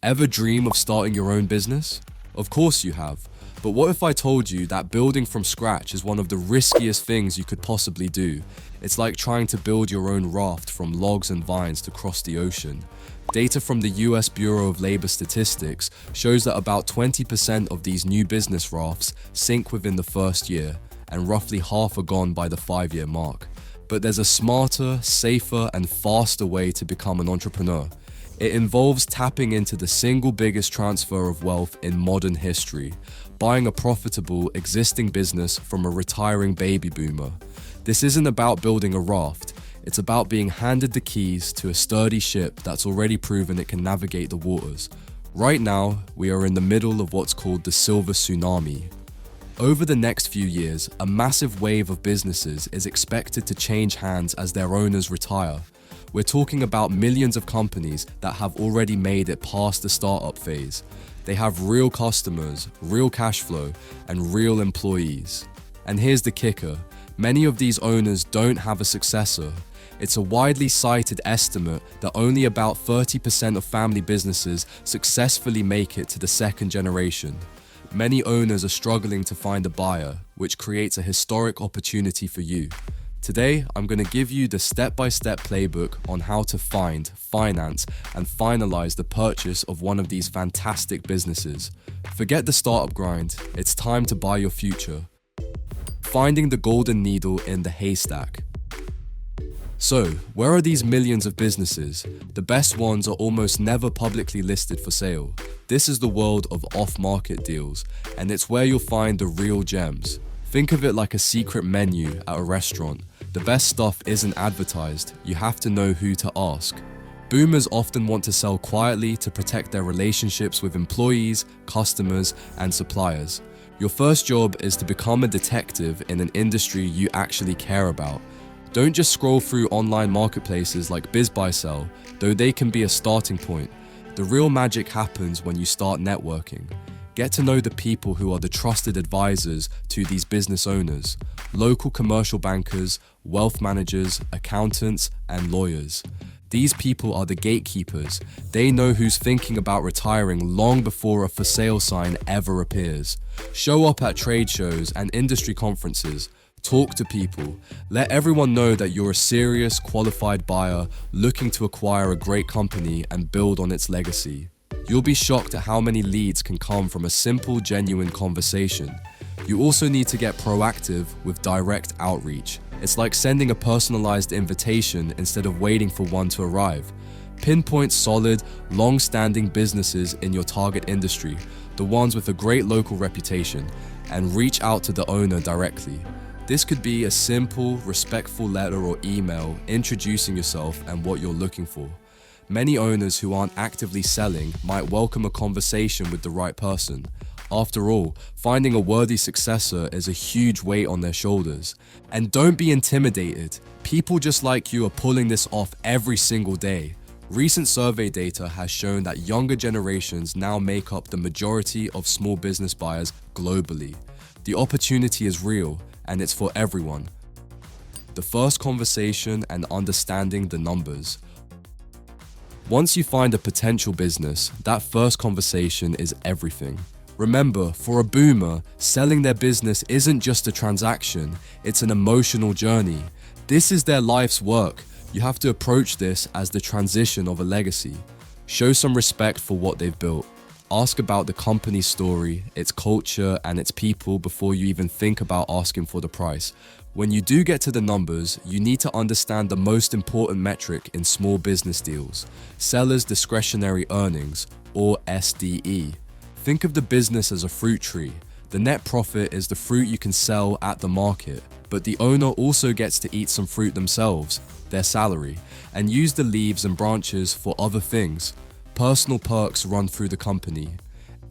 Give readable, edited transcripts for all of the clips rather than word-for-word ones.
Ever dream of starting your own business? Of course you have. But what if I told you that building from scratch is one of the riskiest things you could possibly do? It's like trying to build your own raft from logs and vines to cross the ocean. Data from the US Bureau of Labor Statistics shows that about 20% of these new business rafts sink within the first year, and roughly half are gone by the 5-year mark. But there's a smarter, safer, and faster way to become an entrepreneur. It involves tapping into the single biggest transfer of wealth in modern history, buying a profitable existing business from a retiring baby boomer. This isn't about building a raft, it's about being handed the keys to a sturdy ship that's already proven it can navigate the waters. Right now, we are in the middle of what's called the silver tsunami. Over the next few years, a massive wave of businesses is expected to change hands as their owners retire. We're talking about millions of companies that have already made it past the startup phase. They have real customers, real cash flow, and real employees. And here's the kicker, many of these owners don't have a successor. It's a widely cited estimate that only about 30% of family businesses successfully make it to the second generation. Many owners are struggling to find a buyer, which creates a historic opportunity for you. Today, I'm going to give you the step-by-step playbook on how to find, finance, and finalize the purchase of one of these fantastic businesses. Forget the startup grind, it's time to buy your future. Finding the golden needle in the haystack. So, where are these millions of businesses? The best ones are almost never publicly listed for sale. This is the world of off-market deals, and it's where you'll find the real gems. Think of it like a secret menu at a restaurant. The best stuff isn't advertised, you have to know who to ask. Boomers often want to sell quietly to protect their relationships with employees, customers, and suppliers. Your first job is to become a detective in an industry you actually care about. Don't just scroll through online marketplaces like BizBuySell, though they can be a starting point. The real magic happens when you start networking. Get to know the people who are the trusted advisors to these business owners, local commercial bankers, wealth managers, accountants, and lawyers. These people are the gatekeepers. They know who's thinking about retiring long before a for sale sign ever appears. Show up at trade shows and industry conferences. Talk to people. Let everyone know that you're a serious, qualified buyer looking to acquire a great company and build on its legacy. You'll be shocked at how many leads can come from a simple, genuine conversation. You also need to get proactive with direct outreach. It's like sending a personalized invitation instead of waiting for one to arrive. Pinpoint solid, long-standing businesses in your target industry, the ones with a great local reputation, and reach out to the owner directly. This could be a simple, respectful letter or email introducing yourself and what you're looking for. Many owners who aren't actively selling might welcome a conversation with the right person. After all, finding a worthy successor is a huge weight on their shoulders. And don't be intimidated. People just like you are pulling this off every single day. Recent survey data has shown that younger generations now make up the majority of small business buyers globally. The opportunity is real, and it's for everyone. The first conversation and understanding the numbers. Once you find a potential business, that first conversation is everything. Remember, for a boomer, selling their business isn't just a transaction, it's an emotional journey. This is their life's work. You have to approach this as the transition of a legacy. Show some respect for what they've built. Ask about the company's story, its culture, and its people before you even think about asking for the price. When you do get to the numbers, you need to understand the most important metric in small business deals, Seller's Discretionary Earnings, or SDE. Think of the business as a fruit tree. The net profit is the fruit you can sell at the market, but the owner also gets to eat some fruit themselves, their salary, and use the leaves and branches for other things. Personal perks run through the company.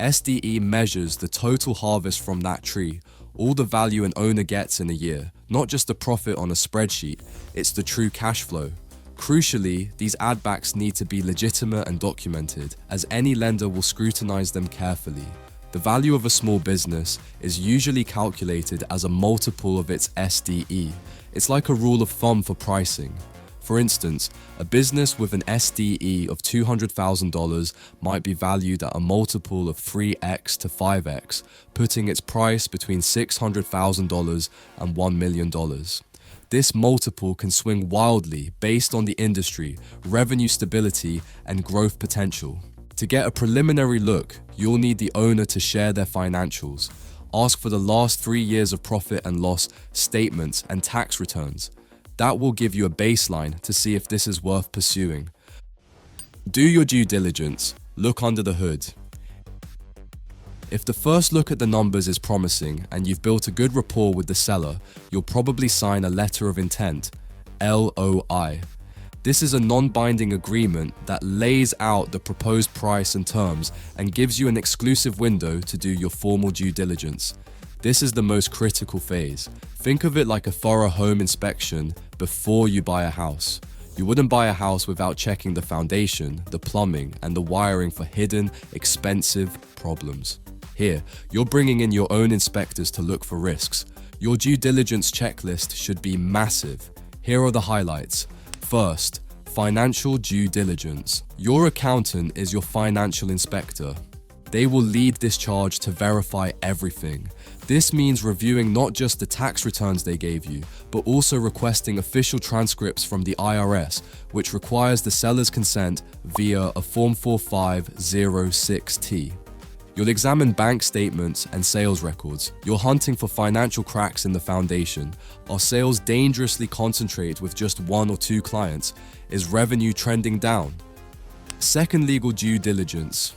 SDE measures the total harvest from that tree, all the value an owner gets in a year, not just the profit on a spreadsheet, it's the true cash flow. Crucially, these add-backs need to be legitimate and documented, as any lender will scrutinize them carefully. The value of a small business is usually calculated as a multiple of its SDE. It's like a rule of thumb for pricing. For instance, a business with an SDE of $200,000 might be valued at a multiple of 3x to 5x, putting its price between $600,000 and $1 million. This multiple can swing wildly based on the industry, revenue stability, and growth potential. To get a preliminary look, you'll need the owner to share their financials. Ask for the last 3 years of profit and loss statements and tax returns. That will give you a baseline to see if this is worth pursuing. Do your due diligence. Look under the hood. If the first look at the numbers is promising and you've built a good rapport with the seller, you'll probably sign a letter of intent, LOI. This is a non-binding agreement that lays out the proposed price and terms and gives you an exclusive window to do your formal due diligence. This is the most critical phase. Think of it like a thorough home inspection before you buy a house. You wouldn't buy a house without checking the foundation, the plumbing, and the wiring for hidden, expensive problems. Here, you're bringing in your own inspectors to look for risks. Your due diligence checklist should be massive. Here are the highlights. First, financial due diligence. Your accountant is your financial inspector. They will lead this charge to verify everything. This means reviewing not just the tax returns they gave you, but also requesting official transcripts from the IRS, which requires the seller's consent via a Form 4506T. You'll examine bank statements and sales records. You're hunting for financial cracks in the foundation. Are sales dangerously concentrated with just 1 or 2 clients? Is revenue trending down? Second, legal due diligence.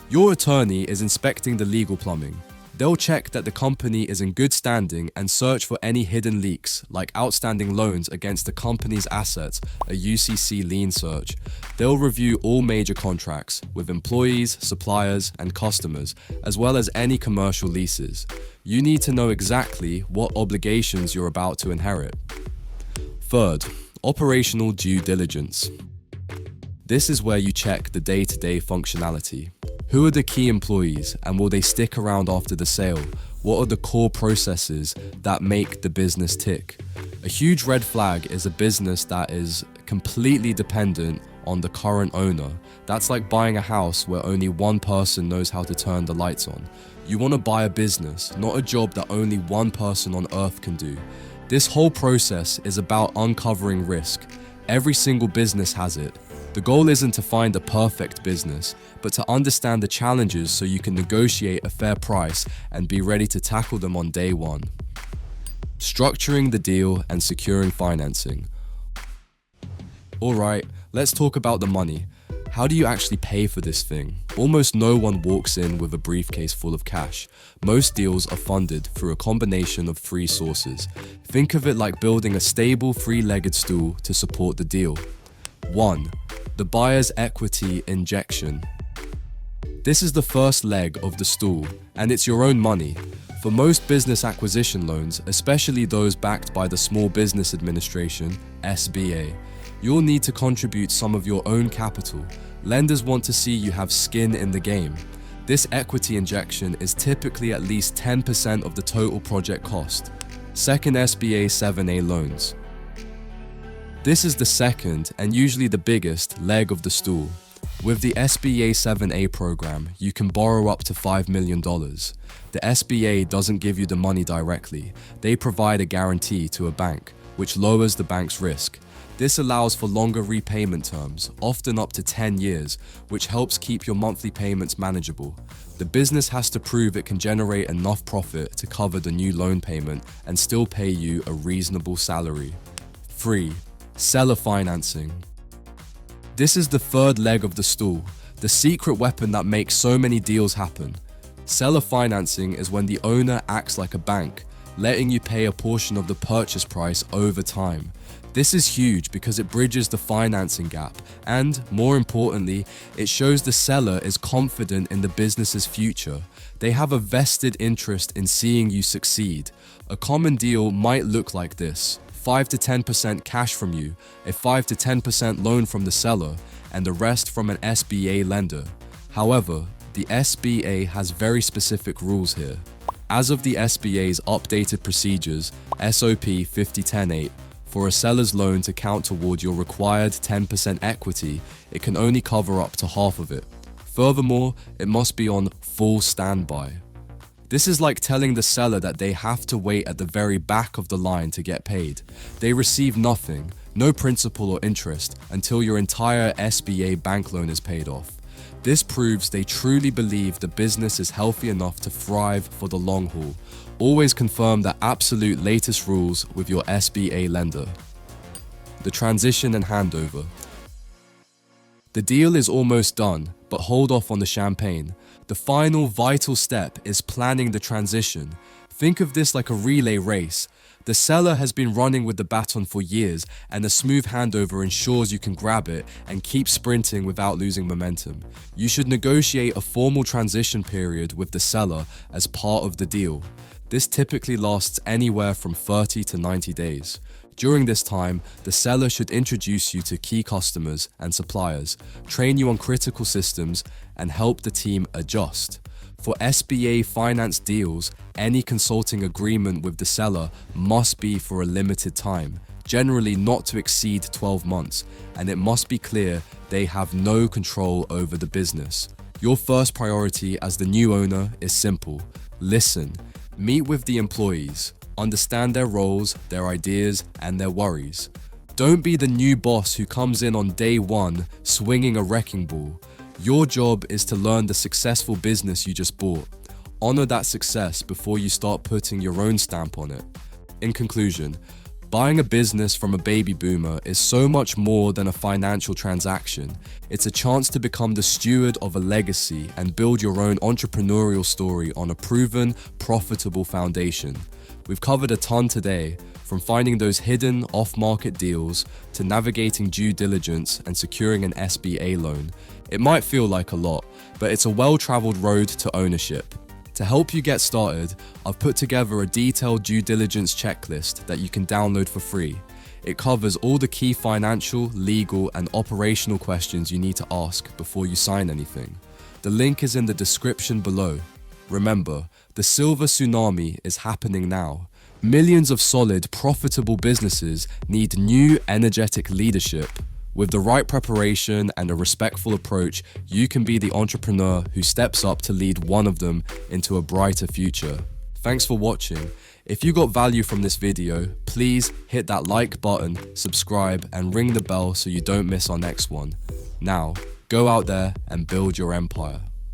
Your attorney is inspecting the legal plumbing. They'll check that the company is in good standing and search for any hidden leaks, like outstanding loans against the company's assets, a UCC lien search. They'll review all major contracts with employees, suppliers, and customers, as well as any commercial leases. You need to know exactly what obligations you're about to inherit. Third, operational due diligence. This is where you check the day-to-day functionality. Who are the key employees and will they stick around after the sale? What are the core processes that make the business tick? A huge red flag is a business that is completely dependent on the current owner. That's like buying a house where only one person knows how to turn the lights on. You want to buy a business, not a job that only one person on earth can do. This whole process is about uncovering risk. Every single business has it. The goal isn't to find a perfect business, but to understand the challenges so you can negotiate a fair price and be ready to tackle them on day one. Structuring the deal and securing financing. Alright, let's talk about the money. How do you actually pay for this thing? Almost no one walks in with a briefcase full of cash. Most deals are funded through a combination of 3 sources. Think of it like building a stable 3-legged stool to support the deal. 1. The buyer's equity injection. This is the first leg of the stool, and it's your own money. For most business acquisition loans, especially those backed by the Small Business Administration, SBA, you'll need to contribute some of your own capital. Lenders want to see you have skin in the game. This equity injection is typically at least 10% of the total project cost. Second, SBA 7A loans. This is the second, and usually the biggest, leg of the stool. With the SBA 7A program, you can borrow up to $5 million. The SBA doesn't give you the money directly. They provide a guarantee to a bank, which lowers the bank's risk. This allows for longer repayment terms, often up to 10 years, which helps keep your monthly payments manageable. The business has to prove it can generate enough profit to cover the new loan payment and still pay you a reasonable salary. 3. Seller financing. This is the third leg of the stool, the secret weapon that makes so many deals happen. Seller financing is when the owner acts like a bank, letting you pay a portion of the purchase price over time. This is huge because it bridges the financing gap and, more importantly, it shows the seller is confident in the business's future. They have a vested interest in seeing you succeed. A common deal might look like this: 5 to 10% cash from you, a 5 to 10% loan from the seller, and the rest from an SBA lender. However, the SBA has very specific rules here. As of the SBA's updated procedures, SOP 5010-8, For a seller's loan to count toward your required 10% equity, it can only cover up to half of it. Furthermore, it must be on full standby. This is like telling the seller that they have to wait at the very back of the line to get paid. They receive nothing, no principal or interest, until your entire SBA bank loan is paid off. This proves they truly believe the business is healthy enough to thrive for the long haul. Always confirm the absolute latest rules with your SBA lender. The transition and handover. The deal is almost done, but hold off on the champagne. The final vital step is planning the transition. Think of this like a relay race. The seller has been running with the baton for years, and a smooth handover ensures you can grab it and keep sprinting without losing momentum. You should negotiate a formal transition period with the seller as part of the deal. This typically lasts anywhere from 30 to 90 days. During this time, the seller should introduce you to key customers and suppliers, train you on critical systems, and help the team adjust. For SBA finance deals, any consulting agreement with the seller must be for a limited time, generally not to exceed 12 months, and it must be clear they have no control over the business. Your first priority as the new owner is simple: listen, meet with the employees, understand their roles, their ideas, and their worries. Don't be the new boss who comes in on day one swinging a wrecking ball. Your job is to learn the successful business you just bought. Honor that success before you start putting your own stamp on it. In conclusion, buying a business from a baby boomer is so much more than a financial transaction. It's a chance to become the steward of a legacy and build your own entrepreneurial story on a proven, profitable foundation. We've covered a ton today, from finding those hidden off-market deals to navigating due diligence and securing an SBA loan. It might feel like a lot, but it's a well-traveled road to ownership. To help you get started, I've put together a detailed due diligence checklist that you can download for free. It covers all the key financial, legal, and operational questions you need to ask before you sign anything. The link is in the description below. Remember, the silver tsunami is happening now. Millions of solid, profitable businesses need new, energetic leadership. With the right preparation and a respectful approach, you can be the entrepreneur who steps up to lead one of them into a brighter future. Thanks for watching. If you got value from this video, please hit that like button, subscribe, and ring the bell so you don't miss our next one. Now, go out there and build your empire.